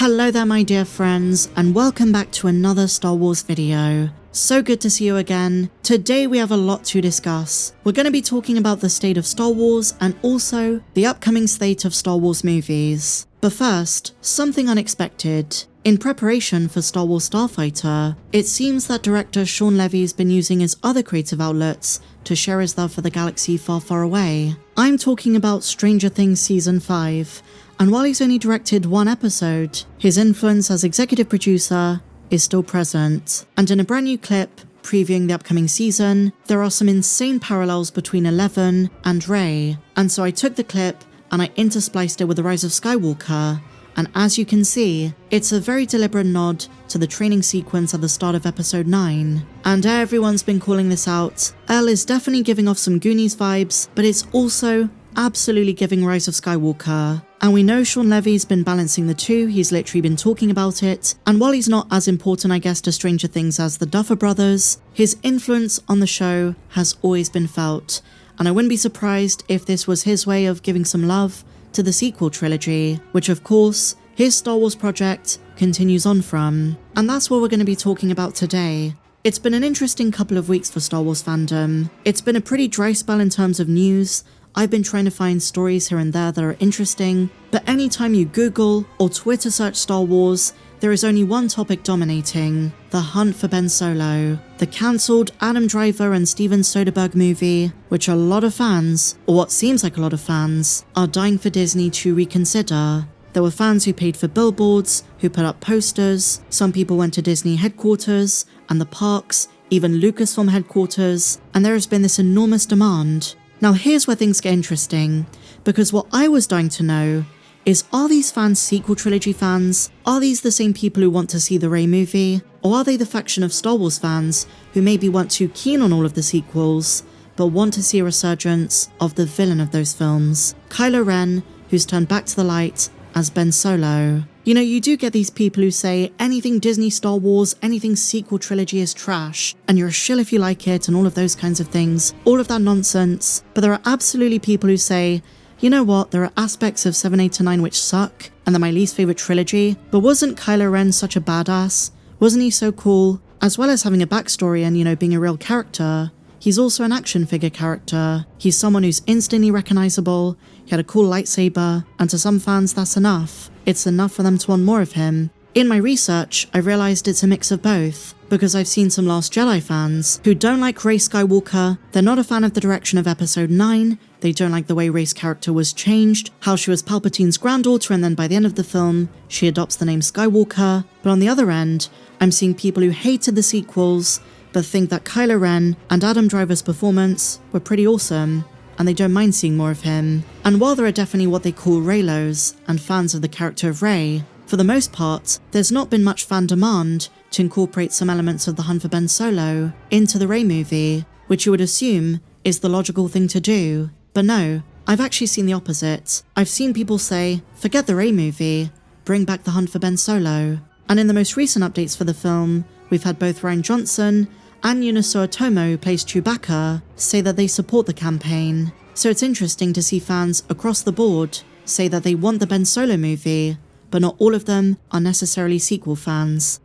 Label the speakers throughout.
Speaker 1: Hello there my dear friends, and welcome back to another Star Wars video. So good to see you again. Today we have a lot to discuss. We're going to be talking about the state of Star Wars and also the upcoming slate of Star Wars movies. But first, something unexpected. In preparation for Star Wars Starfighter, it seems that director Shawn Levy's been using his other creative outlets to share his love for the galaxy far, far away. I'm talking about Stranger Things Season 5, and while he's only directed one episode, his influence as executive producer is still present. And in a brand new clip previewing the upcoming season, there are some insane parallels between Eleven and Rey. And so I took the clip and I interspliced it with The Rise of Skywalker, and as you can see, it's a very deliberate nod to the training sequence at the start of episode 9. And everyone's been calling this out. Elle is definitely giving off some Goonies vibes, but it's also absolutely giving Rise of Skywalker. And we know Shawn Levy's been balancing the two, he's literally been talking about it, and while he's not as important I guess to Stranger Things as the Duffer Brothers, his influence on the show has always been felt, and I wouldn't be surprised if this was his way of giving some love to the sequel trilogy, which of course, his Star Wars project continues on from. And that's what we're going to be talking about today. It's been an interesting couple of weeks for Star Wars fandom. It's been a pretty dry spell in terms of news. I've been trying to find stories here and there that are interesting, but anytime you Google or Twitter search Star Wars, there is only one topic dominating: the hunt for Ben Solo, the cancelled Adam Driver and Steven Soderbergh movie, which a lot of fans, or what seems like a lot of fans, are dying for Disney to reconsider. There were fans who paid for billboards, who put up posters, some people went to Disney headquarters and the parks, even Lucasfilm headquarters, and there has been this enormous demand. Now here's where things get interesting, because what I was dying to know is, are these fans sequel trilogy fans? Are these the same people who want to see the Rey movie? Or are they the faction of Star Wars fans who maybe weren't too keen on all of the sequels, but want to see a resurgence of the villain of those films, Kylo Ren, who's turned back to the light as Ben Solo? You know, you do get these people who say anything Disney Star Wars, anything sequel trilogy is trash, and you're a shill if you like it, and all of those kinds of things, all of that nonsense. But there are absolutely people who say, you know what, there are aspects of 7, 8 to 9 which suck, and they're my least favourite trilogy, but wasn't Kylo Ren such a badass? Wasn't he so cool? As well as having a backstory and, you know, being a real character, he's also an action figure character. He's someone who's instantly recognisable, he had a cool lightsaber, and to some fans that's enough. It's enough for them to want more of him. In my research, I realised it's a mix of both, because I've seen some Last Jedi fans who don't like Rey Skywalker, they're not a fan of the direction of episode 9, they don't like the way Rey's character was changed, how she was Palpatine's granddaughter and then by the end of the film, she adopts the name Skywalker. But on the other end, I'm seeing people who hated the sequels, but think that Kylo Ren and Adam Driver's performance were pretty awesome, and they don't mind seeing more of him. And while there are definitely what they call Reylos and fans of the character of Rey, for the most part, there's not been much fan demand to incorporate some elements of the hunt for Ben Solo into the Rey movie, which you would assume is the logical thing to do. But no, I've actually seen the opposite. I've seen people say, forget the Rey movie, bring back the hunt for Ben Solo. And in the most recent updates for the film, we've had both Rian Johnson and Yunoso Otomo, who plays Chewbacca, say that they support the campaign. So it's interesting to see fans across the board say that they want the Ben Solo movie, but not all of them are necessarily sequel fans.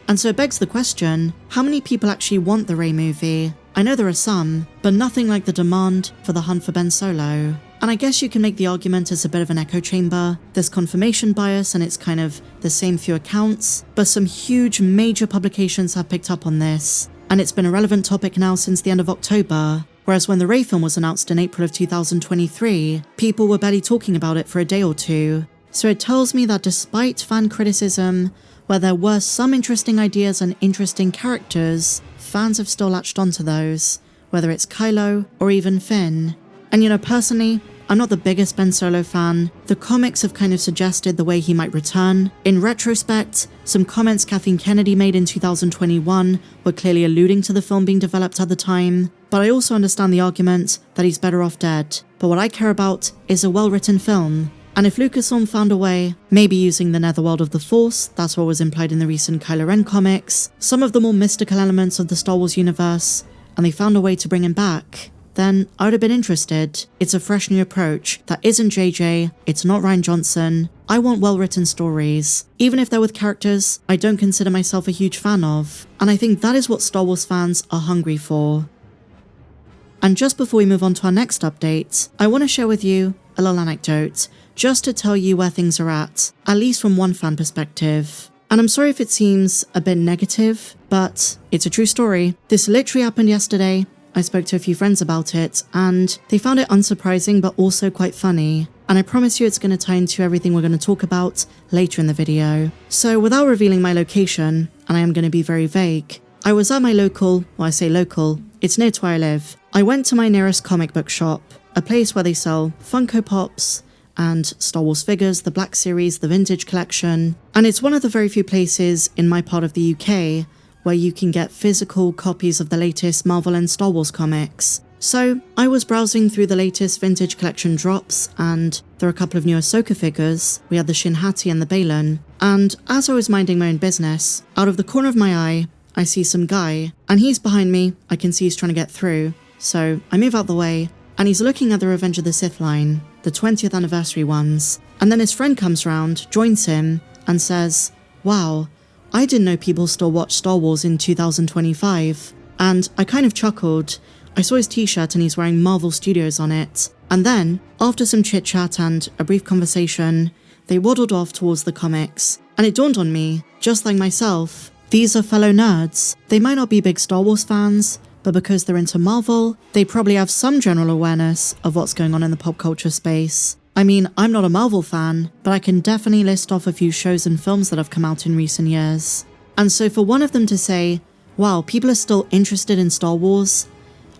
Speaker 1: And so it begs the question, how many people actually want the Rey movie? I know there are some, but nothing like the demand for the hunt for Ben Solo. And I guess you can make the argument it's a bit of an echo chamber. There's confirmation bias and it's kind of the same few accounts, but some huge major publications have picked up on this. And it's been a relevant topic now since the end of October. Whereas when the Rey film was announced in April of 2023, people were barely talking about it for a day or two. So it tells me that despite fan criticism, where there were some interesting ideas and interesting characters, fans have still latched onto those, whether it's Kylo or even Finn. And you know, personally, I'm not the biggest Ben Solo fan. The comics have kind of suggested the way he might return. In retrospect, some comments Kathleen Kennedy made in 2021 were clearly alluding to the film being developed at the time. But I also understand the argument that he's better off dead. But what I care about is a well-written film. And if Lucasfilm found a way, maybe using the netherworld of the Force, that's what was implied in the recent Kylo Ren comics, some of the more mystical elements of the Star Wars universe, and they found a way to bring him back, then I would have been interested. It's a fresh new approach that isn't JJ, it's not Rian Johnson. I want well-written stories, even if they're with characters I don't consider myself a huge fan of. And I think that is what Star Wars fans are hungry for. And just before we move on to our next update, I want to share with you a little anecdote, just to tell you where things are at least from one fan perspective. And I'm sorry if it seems a bit negative, but it's a true story. This literally happened yesterday. I spoke to a few friends about it, and they found it unsurprising but also quite funny. And I promise you it's going to tie into everything we're going to talk about later in the video. So without revealing my location, and I am going to be very vague, I was at my local, well I say local, it's near to where I live. I went to my nearest comic book shop, a place where they sell Funko Pops and Star Wars figures, the Black Series, the Vintage Collection. And it's one of the very few places in my part of the UK where you can get physical copies of the latest Marvel and Star Wars comics. So I was browsing through the latest Vintage Collection drops, and there are a couple of new Ahsoka figures. We had the Shin Hati and the Balin. And as I was minding my own business, out of the corner of my eye, I see some guy, and he's behind me. I can see he's trying to get through. So I move out the way, and he's looking at the Revenge of the Sith line, the 20th anniversary ones. And then his friend comes round, joins him, and says, "Wow, I didn't know people still watch Star Wars in 2025. And I kind of chuckled. I saw his t-shirt and he's wearing Marvel Studios on it. And then, after some chit-chat and a brief conversation, they waddled off towards the comics. And it dawned on me, just like myself, these are fellow nerds. They might not be big Star Wars fans, but because they're into Marvel, they probably have some general awareness of what's going on in the pop culture space. I mean, I'm not a Marvel fan, but I can definitely list off a few shows and films that have come out in recent years. And so for one of them to say, wow, people are still interested in Star Wars,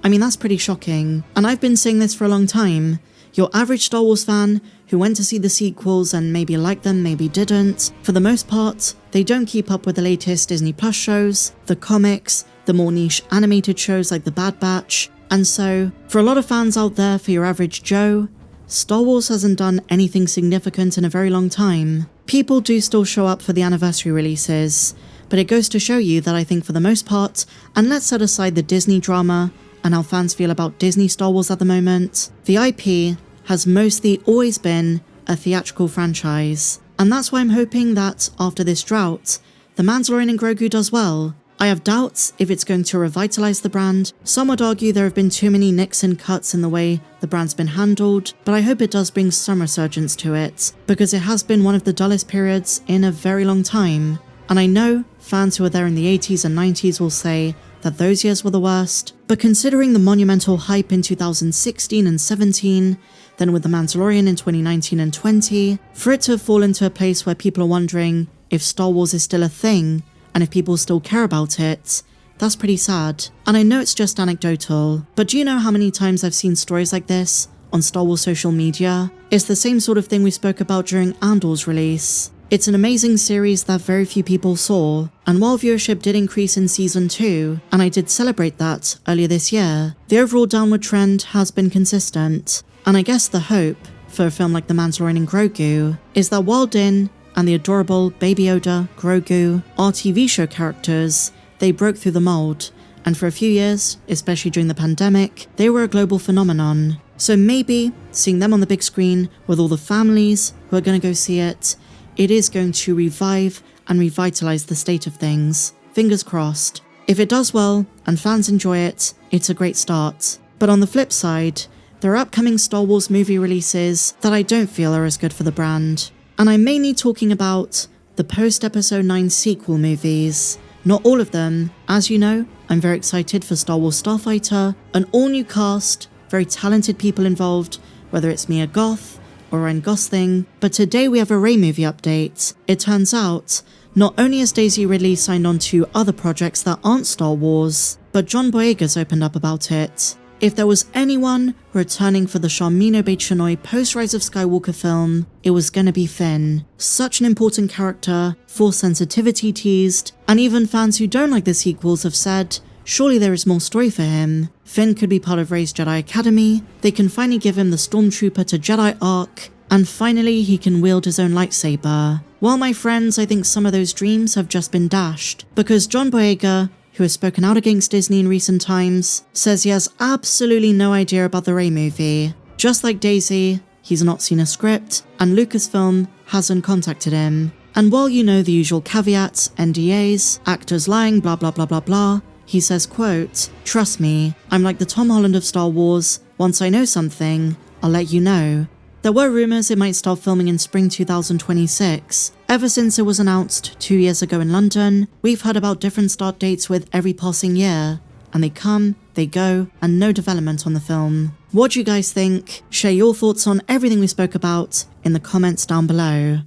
Speaker 1: I mean, that's pretty shocking. And I've been saying this for a long time. Your average Star Wars fan who went to see the sequels and maybe liked them, maybe didn't, for the most part, they don't keep up with the latest Disney Plus shows, the comics, the more niche animated shows like The Bad Batch. And so, for a lot of fans out there, for your average Joe, Star Wars hasn't done anything significant in a very long time. People do still show up for the anniversary releases, but it goes to show you that I think for the most part, and let's set aside the Disney drama and how fans feel about Disney Star Wars at the moment, the IP has mostly always been a theatrical franchise. And that's why I'm hoping that after this drought, The Mandalorian and Grogu does well. I have doubts if it's going to revitalize the brand. Some would argue there have been too many nicks and cuts in the way the brand's been handled, but I hope it does bring some resurgence to it, because it has been one of the dullest periods in a very long time. And I know fans who were there in the 80s and 90s will say that those years were the worst, but considering the monumental hype in 2016 and 17, then with The Mandalorian in 2019 and 20, for it to have fallen to a place where people are wondering if Star Wars is still a thing, and if people still care about it, that's pretty sad. And I know it's just anecdotal, but do you know how many times I've seen stories like this on Star Wars social media? It's the same sort of thing we spoke about during Andor's release. It's an amazing series that very few people saw, and while viewership did increase in Season 2, and I did celebrate that earlier this year, the overall downward trend has been consistent. And I guess the hope for a film like The Mandalorian and Grogu is that while Din and the adorable Baby Yoda, Grogu, are TV show characters, they broke through the mold, and for a few years, especially during the pandemic, they were a global phenomenon. So maybe, seeing them on the big screen with all the families who are going to go see it, it is going to revive and revitalize the state of things. Fingers crossed. If it does well, and fans enjoy it, it's a great start. But on the flip side, there are upcoming Star Wars movie releases that I don't feel are as good for the brand. And I'm mainly talking about the post-Episode 9 sequel movies. Not all of them. As you know, I'm very excited for Star Wars Starfighter, an all-new cast, very talented people involved, whether it's Mia Goth or Ryan Gosling. But today we have a Rey movie update. It turns out, not only has Daisy Ridley signed on to other projects that aren't Star Wars, but John Boyega's opened up about it. If there was anyone returning for the Sharmino Obaid-Chinoy post-Rise of Skywalker film, it was gonna be Finn. Such an important character, Force sensitivity teased, and even fans who don't like the sequels have said, surely there is more story for him. Finn could be part of Rey's Jedi Academy, they can finally give him the Stormtrooper to Jedi arc, and finally he can wield his own lightsaber. Well, my friends, I think some of those dreams have just been dashed, because John Boyega, who has spoken out against Disney in recent times, says he has absolutely no idea about the Rey movie. Just like Daisy, he's not seen a script, and Lucasfilm hasn't contacted him. And while you know the usual caveats, NDAs, actors lying, blah blah blah blah blah, he says, quote, "Trust me, I'm like the Tom Holland of Star Wars. Once I know something, I'll let you know." There were rumours it might start filming in spring 2026. Ever since it was announced 2 years ago in London, we've heard about different start dates with every passing year. And they come, they go, and no development on the film. What do you guys think? Share your thoughts on everything we spoke about in the comments down below.